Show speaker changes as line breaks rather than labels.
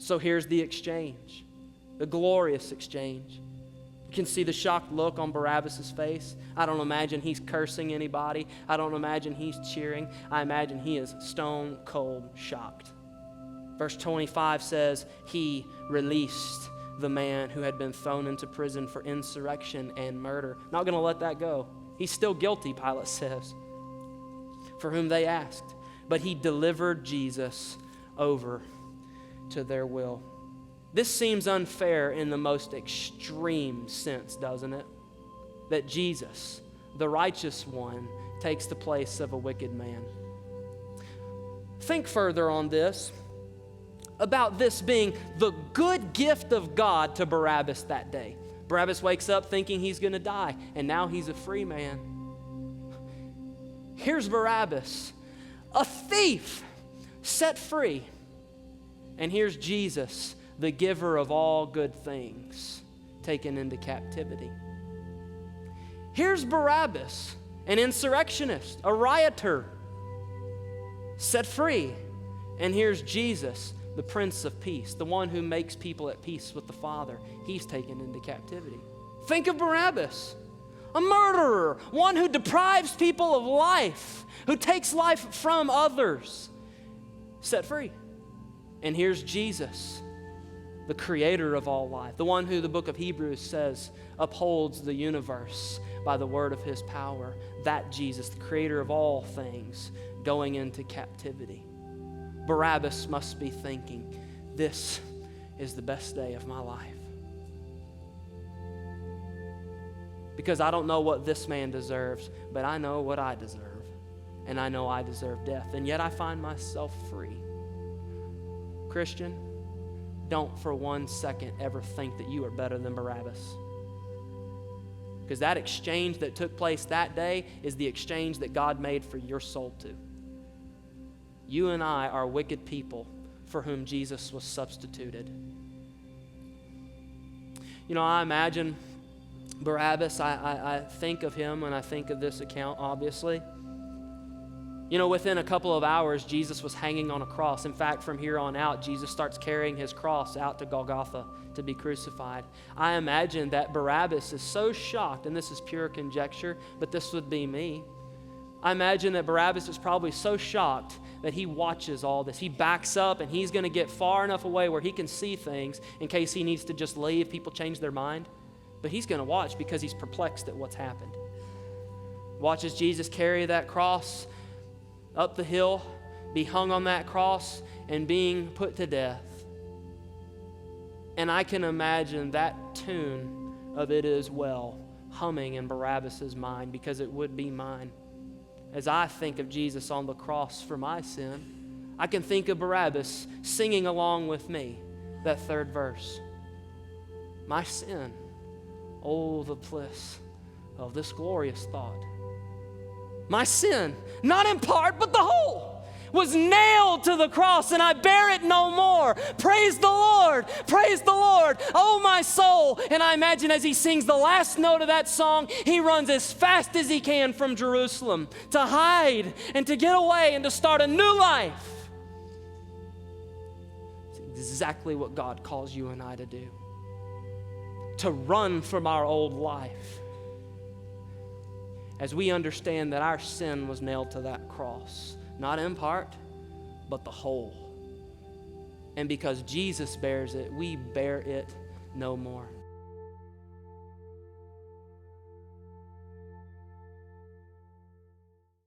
So here's the exchange, the glorious exchange. You can see the shocked look on Barabbas' face. I don't imagine he's cursing anybody. I don't imagine he's cheering. I imagine he is stone cold shocked. Verse 25 says, he released the man who had been thrown into prison for insurrection and murder. Not going to let that go. He's still guilty, Pilate says, for whom they asked. But he delivered Jesus over to their will. This seems unfair in the most extreme sense, doesn't it? That Jesus, the righteous one, takes the place of a wicked man. Think further on this, about this being the good gift of God to Barabbas that day. Barabbas wakes up thinking he's going to die, and now he's a free man. Here's Barabbas, a thief, set free. And here's Jesus, the giver of all good things, taken into captivity. Here's Barabbas, an insurrectionist, a rioter, set free. And here's Jesus, the Prince of Peace, the one who makes people at peace with the Father. He's taken into captivity. Think of Barabbas, a murderer, one who deprives people of life, who takes life from others, set free. And here's Jesus, the creator of all life, the one who the book of Hebrews says upholds the universe by the word of his power. That Jesus, the creator of all things, going into captivity. Barabbas must be thinking, this is the best day of my life. Because I don't know what this man deserves, but I know what I deserve. And I know I deserve death. And yet I find myself free. Christian, don't for 1 second ever think that you are better than Barabbas. Because that exchange that took place that day is the exchange that God made for your soul too. You and I are wicked people for whom Jesus was substituted. You know, I imagine Barabbas, I think of him when I think of this account, obviously. You know, within a couple of hours, Jesus was hanging on a cross. In fact, from here on out, Jesus starts carrying his cross out to Golgotha to be crucified. I imagine that Barabbas is so shocked, and this is pure conjecture, but this would be me. I imagine that Barabbas is probably so shocked that he watches all this. He backs up, and he's going to get far enough away where he can see things in case he needs to just leave, people change their mind. But he's going to watch because he's perplexed at what's happened. Watches Jesus carry that cross up the hill, be hung on that cross, and being put to death. And I can imagine that tune of It Is Well humming in Barabbas' mind, because it would be mine. As I think of Jesus on the cross for my sin, I can think of Barabbas singing along with me that third verse. My sin, oh, the bliss of this glorious thought. My sin, not in part, but the whole, was nailed to the cross, and I bear it no more. Praise the Lord, oh my soul. And I imagine as he sings the last note of that song, he runs as fast as he can from Jerusalem to hide and to get away and to start a new life. It's exactly what God calls you and I to do. To run from our old life, as we understand that our sin was nailed to that cross, not in part, but the whole. And because Jesus bears it, we bear it no more.